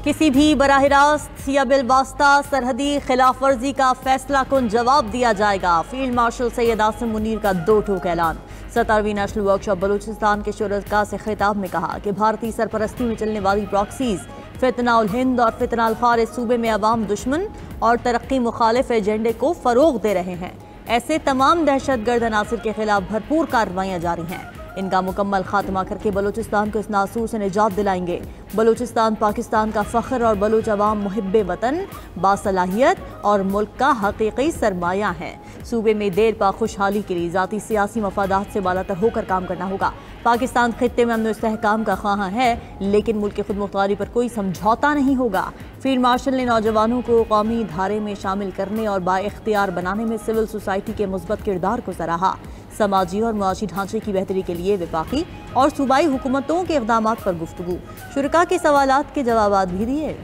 किसी भी बराह रास्त या बिलवास्ता सरहदी खिलाफ वर्जी का फैसला कुन जवाब दिया जाएगा। फील्ड मार्शल सैयद आसिम मुनीर का दो टूक ऐलान। 17वीं नेशनल वर्कशॉप बलूचिस्तान के शुरका से खिताब में कहा कि भारतीय सरपरस्ती में चलने वाली प्रॉक्सीज फितना उल हिंद और फितना अल खारिज सूबे में अवाम दुश्मन और तरक्की मुखालिफ एजेंडे को फरोग दे रहे हैं। ऐसे तमाम दहशतगर्द अनासिर के खिलाफ भरपूर कार्रवाइयाँ जारी हैं। इनका मुकम्मल खात्मा करके बलूचिस्तान को इस नासूर से निजात दिलाएंगे। बलूचिस्तान पाकिस्तान का फ़ख्र और बलूच अवाम मुहिब्बे वतन, बासलाहियत और मुल्क का हकीकी सरमाया है। सूबे में देर पा खुशहाली के लिए ज़ाती सियासी मफादात से बालातर होकर काम करना होगा। पाकिस्तान खित्ते में अमन इस्तेहकाम का ख्वाह है, लेकिन मुल्क की खुद मुख्तारी पर कोई समझौता नहीं होगा। फील्ड मार्शल ने नौजवानों को कौमी धारे में शामिल करने और बाइख्तियार बनाने में सिविल सोसाइटी के मुस्बत किरदार को सराहा। समाजी और मुआशी ढांचे की बेहतरी के लिए वफाकी और सूबाई हुकूमतों के इक़दामात पर गुफ्तगू। शुरका के सवालात के जवाबात भी दिए।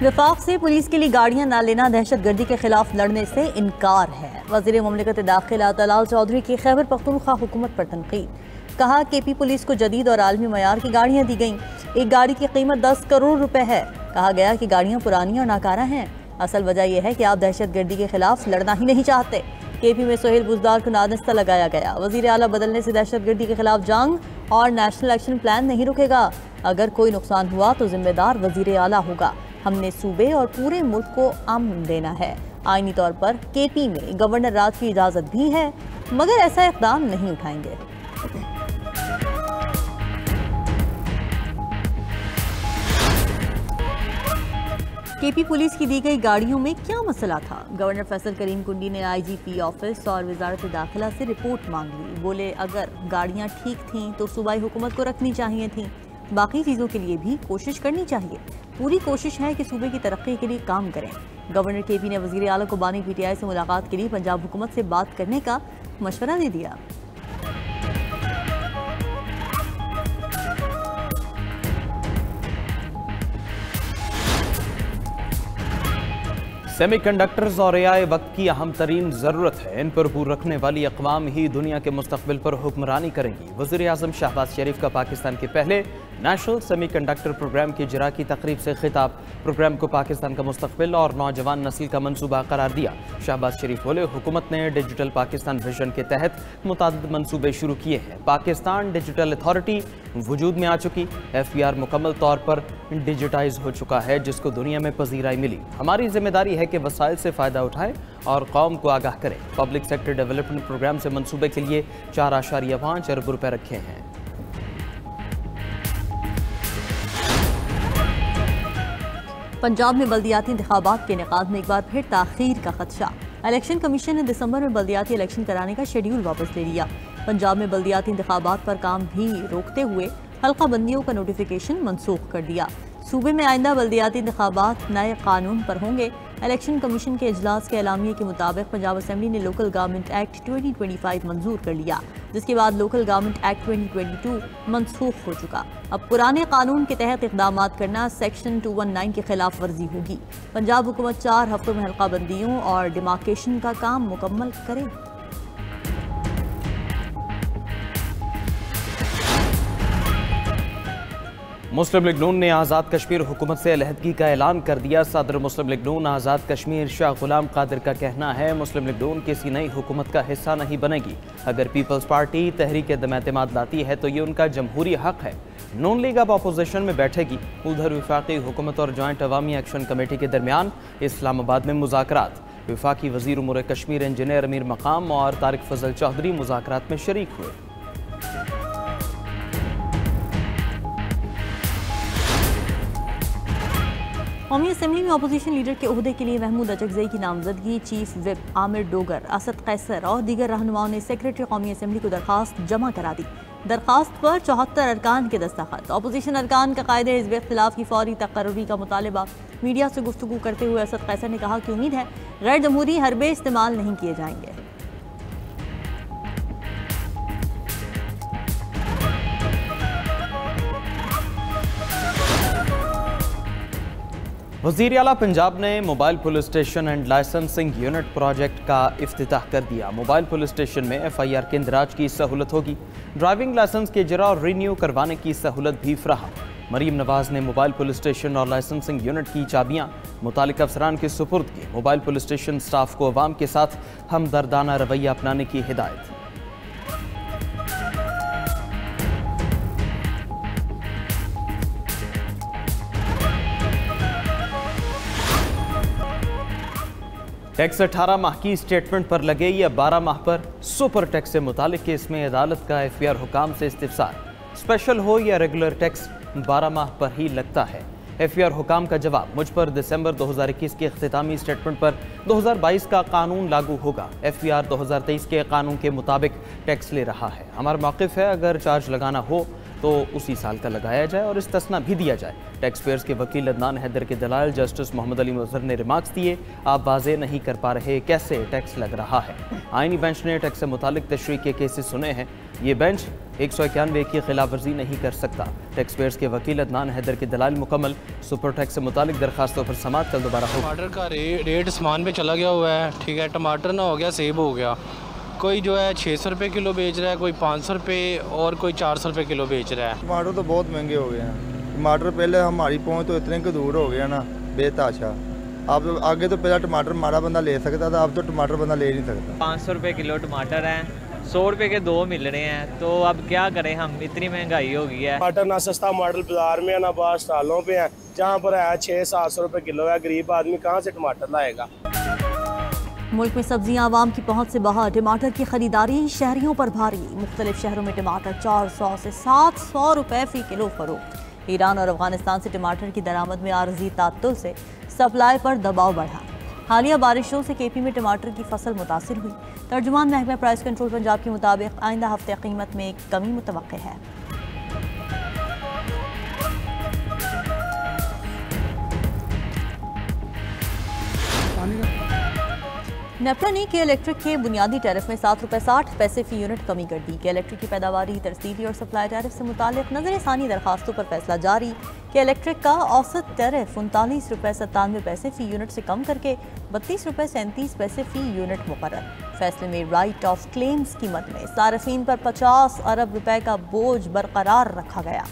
वफाक से पुलिस के लिए गाड़ियां न लेना दहशतगर्दी के खिलाफ लड़ने से इनकार है। वज़ीर मुमलिकत दाखिला तलाल चौधरी की खैबर पख्तूनख्वा हुकूमत पर तनकीद। कहा केपी पुलिस को जदीद और आलमी मयार की गाड़ियां दी गईं। एक गाड़ी की कीमत 10 करोड़ रुपए है। कहा गया कि गाड़ियां पुरानी और नाकारा हैं। असल वजह यह है कि आप दहशतगर्दी के खिलाफ लड़ना ही नहीं चाहते। केपी में सोहेल बुजदार को नादस्ता लगाया गया। वज़ीर आला बदलने से दहशतगर्दी के खिलाफ जंग और नेशनल एक्शन प्लान नहीं रुकेगा। अगर कोई नुकसान हुआ तो जिम्मेदार वज़ीर आला होगा। हमने सूबे और पूरे मुल्क को अमन देना है। आईनी तौर पर केपी में गवर्नर राज की इजाज़त भी है, मगर ऐसा इक़दाम नहीं उठाएंगे। केपी पुलिस की दी गई गाड़ियों में क्या मसला था? गवर्नर फैसल करीम कुंडी ने आईजीपी ऑफिस और वजारत दाखिला से रिपोर्ट मांग ली। बोले अगर गाड़ियां ठीक थीं तो सूबाई हुकूमत को रखनी चाहिए थी। बाकी चीज़ों के लिए भी कोशिश करनी चाहिए। पूरी कोशिश है कि सूबे की तरक्की के लिए काम करें। गवर्नर केपी ने वज़ीर आला को बानी पीटीआई से मुलाकात के लिए पंजाब हुकूमत से बात करने का मशवरा दे दिया। सेमीकंडक्टर्स और एआई वक्त की अहम तरीन ज़रूरत है। इन पर पूर रखने वाली अक़वाम ही दुनिया के मुस्तक़बिल पर हुक्मरानी करेंगी। वज़ीर आज़म शहबाज शरीफ का पाकिस्तान के पहले नेशनल सेमीकंडक्टर प्रोग्राम की इजरा की तकरीब से खिताब। प्रोग्राम को पाकिस्तान का मुस्तक़बिल और नौजवान नस्ल का मनसूबा करार दिया। शहबाज शरीफ बोले हुकूमत ने डिजिटल पाकिस्तान विजन के तहत मुतादिद मनसूबे शुरू किए हैं। पाकिस्तान डिजिटल अथॉरिटी वजूद में आ चुकी। FBR मुकम्मल तौर पर डिजिटाइज हो चुका है, जिसको दुनिया में पजीराई मिली। हमारी जिम्मेदारी है कि वसाइल से फ़ायदा उठाएं और कौम को आगाह करें। पब्लिक सेक्टर डेवलपमेंट प्रोग्राम से मनसूबे के लिए 4.5 अरब रुपए रखे हैं। पंजाब में बल्दियाती इंतखाबात के इनेकाद में एक बार फिर ताखीर का खदशा। इलेक्शन कमीशन ने दिसंबर में बल्दियाती इलेक्शन कराने का शेड्यूल वापस ले लिया। पंजाब में बल्दियाती इंतखाबात पर काम भी रोकते हुए हल्का बंदियों का नोटिफिकेशन मनसूख कर दिया। सूबे में आइंदा बल्दियाती इंतखाबात नए कानून पर होंगे। इलेक्शन कमीशन के इजलास के एलामिये के मुताबिक पंजाब असम्बली ने लोकल गवर्नमेंट एक्ट 2025 मंजूर कर लिया, जिसके बाद लोकल गवर्नमेंट एक्ट 2022 मनसूख हो चुका। अब पुराने कानून के तहत इकदाम करना सेक्शन 219 की खिलाफ वर्जी होगी। पंजाब हुकूमत 4 हफ्तों में हल्का बंदियों और डिमार्केशन का काम मुकम्मल करे। मुस्लिम लीग नून ने आज़ाद कश्मीर हुकूमत से अलहदगी का ऐलान कर दिया। सदर मुस्लिम लीग नून आज़ाद कश्मीर शाह गुलाम कादिर का कहना है मुस्लिम लीग नून किसी नई हुकूमत का हिस्सा नहीं बनेगी। अगर पीपल्स पार्टी तहरीक दम-ए-एतमाद लाती है तो ये उनका जमहूरी हक है। नून लीग अब अपोजिशन में बैठेगी। उधर वफाकी हुकूमत और जॉइंट अवामी एक्शन कमेटी के दरमियान इस्लामाबाद में मुज़ाकरात। वफाकी वज़ीर उमूर कश्मीर इंजीनियर अमीर मकाम और तारिक फजल चौधरी मुज़ाकरात में शरीक हुए। कौमी असम्बली में अपोजिशन लीडर के ओहदे के लिए महमूद अचकज़ई की नामजदगी चीफ विप आमिर डोगर, असद कैसर और दीगर रहनुमाओं ने सेक्रेटरी कौमी असम्बली को दरखास्त जमा करा दी। दरखास्त पर 74 अरकान के दस्तखत। अपोजिशन अरकान का कायदे हिज़्ब इख्तिलाफ की फौरी तकर्रुरी का मुतालबा। मीडिया से गुफ्तगू करते हुए असद कैसर ने कहा कि उम्मीद है गैर जमहूरी हरबे इस्तेमाल नहीं किए जाएंगे। वज़ीर आला पंजाब ने mobile police station and licensing unit project का इफ्तिताह कर दिया। मोबाइल पुलिस स्टेशन में FIR के इंदराज की सहूलत होगी। ड्राइविंग लाइसेंस के इजरा और रिन्यू करवाने की सहूलत भी फ्राहम। मरीम नवाज ने मोबाइल पुलिस स्टेशन और लाइसेंसिंग यूनिट की चाबियां मुतालिक अफसरान के सुपुर्द की। मोबाइल पुलिस स्टेशन स्टाफ को अवाम के साथ हमदर्दाना रवैया अपनाने की हिदायत। टैक्स 18 माह की स्टेटमेंट पर लगे या 12 माह पर सुपर टैक्स से मुतालिक केस में अदालत का FIR हुकाम से इस्तिफसार। स्पेशल हो या रेगुलर टैक्स 12 माह पर ही लगता है। FIR हुकाम का जवाब, मुझ पर दिसंबर 2021 के इख्तितामी स्टेटमेंट पर 2022 का कानून लागू होगा। FIR 2023 के कानून के मुताबिक टैक्स ले रहा है। हमारा मौक़िफ़ है अगर चार्ज लगाना हो तो उसी साल का लगाया जाए और इस्तिस्ना भी दिया जाए। टैक्स पेयर्स के वकील अदनान हैदर के दलाल जस्टिस मोहम्मद अली मुज़र ने रिमार्क्स दिए, आप वाज़े नहीं कर पा रहे कैसे टैक्स लग रहा है। आइनी बेंच ने टैक्स से मुतालिक तशरीह के केसेस सुने हैं। ये बेंच 191 की खिलाफ वर्जी नहीं कर सकता। टैक्स पेयर्स के वकील अदनान हैदर के दलाल मुकम्मल। सुपर टैक्स से मुतालिक दरखास्तों पर समाअत कल दोबारा हो। टमाटर का रेट आसमान पे चला गया हुआ है, ठीक है। टमाटर ना हो गया सेब हो गया। कोई जो है 600 रुपये किलो बेच रहा है, कोई 500 रुपये और कोई 400 रुपये किलो बेच रहा है। टमाटर तो बहुत महंगे हो गए हैं। टमाटर पहले हमारी पहुंच तो इतने के दूर हो गया ना बेताशा। अब आगे तो पहला टमाटर हमारा बंदा ले सकता था, अब तो टमाटर बंदा ले नहीं सकता। 500 रुपये किलो टमाटर हैं, 100 रुपये के 2 मिल रहे हैं, तो अब क्या करें हम, इतनी महंगाई हो गई है। टमाटर ना सस्ता मॉडल बाजार में है ना बाहर स्टॉलों पे है, जहाँ पर है 600-700 रुपये किलो है। गरीब आदमी कहाँ से टमाटर लाएगा। मुल्क में सब्जियां आवाम की पहुंच से बाहर, टमाटर की खरीदारी शहरियों पर भारी। मुख्तलिफ शहरों में टमाटर 400 से 700 रुपये फ़ी किलो फरोख्त। ईरान और अफगानिस्तान से टमाटर की दरामद में आर्जी तात्तुल से सप्लाई पर दबाव बढ़ा। हालिया बारिशों से KP में टमाटर की फसल मुतासिर हुई। तर्जुमान महकमा प्राइस कंट्रोल पंजाब के मुताबिक आइंदा हफ्ते कीमत में कमी मुतवक्के है। नेपरा ने के इलेक्ट्रिक के बुनियादी टैरिफ में 7 रुपये 60 पैसे फ़ी यूनिट कमी कर दी। के इलेक्ट्रिक की पैदावारी, तरसीली और सप्लाई टैरिफ से मुतालिक नज़र-ए-सानी दरखास्तों पर फैसला जारी। के इलेक्ट्रिक का औसत टैरिफ 39 रुपये 97 पैसे फ़ी यूनिट से कम करके 32 रुपये 37 पैसे फ़ी यूनिट मुकर्रर। फैसले में राइट ऑफ क्लेम्स कीमत में सार्फिन पर 50 अरब रुपए का बोझ बरकरार रखा गया।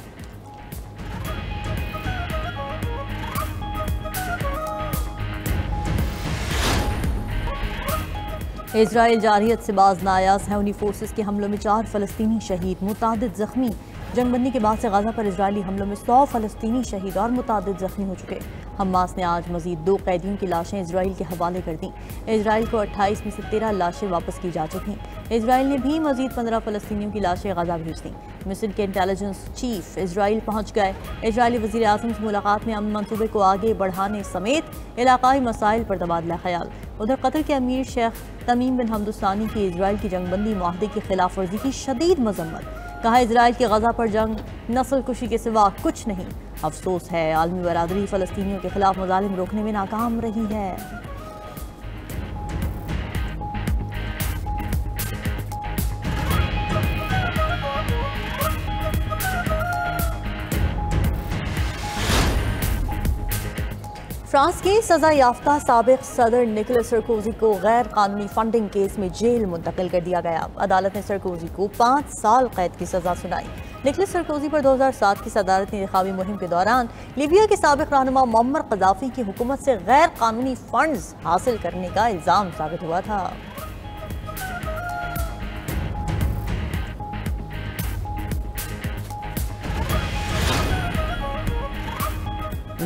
इजराइल जारहियत से बाज नायाज है। उन्हीं फोर्सेस के हमलों में 4 फ़लस्तीनी शहीद, मुतादिद ज़ख्मी। जंग बंदी के बाद से गाज़ा पर इजरायली हमलों में 100 फ़लस्तीनी शहीद और मुतादिद ज़ख्मी हो चुके। हमास ने आज मजीद 2 कैदियों की लाशें इजराइल के हवाले कर दी। इजराइल को 28 में से 13 लाशें वापस की जा चुकी। इजराइल ने भी मजीद 15 फ़लस्तीनियों की लाशें गाज़ा भेज दी। मिस्र के इंटेलिजेंस चीफ इजराइल पहुँच गए। इजरायली वज़ीर आज़म से मुलाकात में अमन मंसूबे को आगे बढ़ाने समेत इलाकाई मसाइल पर तबादला ख्याल। उधर कतर के अमीर शेख तमीम बिन हमदुस्तानी की इजराइल की जंगबंदी माहदे की खिलाफ वर्जी की शदीद मजम्मत। कहा, इजराइल की गजा पर जंग नस्ल कुशी के सिवा कुछ नहीं। अफसोस है आलमी बरादरी फ़लस्तीनियों के खिलाफ मज़ालिम रोकने में नाकाम रही है। फ्रांस के सजा याफ्ता साबिक सदर निकोलस सरकोजी को गैर कानूनी फंडिंग केस में जेल मुंतकिल कर दिया गया। अदालत ने सरकोजी को 5 साल कैद की सजा सुनाई। निकोलस सरकोजी पर 2007 की सदारती इंतखाबी मुहिम के दौरान लीबिया के साबिक रहनुमा मुअम्मर कज़ाफ़ी की हुकूमत से गैर कानूनी फंड्स हासिल करने का इल्ज़ाम साबित हुआ था।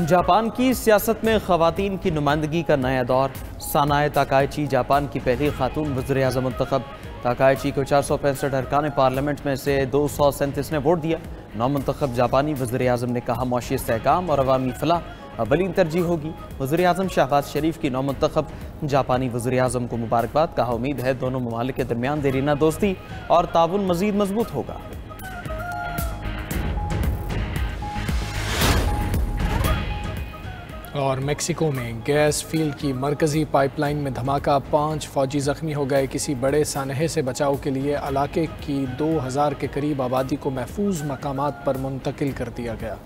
जापान की सियासत में ख़वातीन की नुमाइंदगी का नया दौर। सानाए ताकाइची जापान की पहली खातून वज़ीर आज़म मुंतखब। ताकाइची को 465 अरकान पार्लियामेंट में से 237 ने वोट दिया। नौमुंतखब जापानी वज़ीर आज़म ने कहा, मौशी इस्तेहकाम और अवामी फलाह अवलीन तरजीह होगी। वज़ीर आज़म शहबाज शरीफ की नौमुंतखब जापानी वज़ीर आज़म को मुबारकबाद। कहा, उम्मीद है दोनों ममालिक के दरमियान देरीना दोस्ती और ताउन मज़ीद मजबूत होगा। और मेक्सिको में गैस फील्ड की मरकज़ी पाइपलाइन में धमाका, 5 फौजी ज़ख्मी हो गए। किसी बड़े सानहे से बचाव के लिए इलाके की 2000 के करीब आबादी को महफूज मकामात पर मुंतकिल कर दिया गया।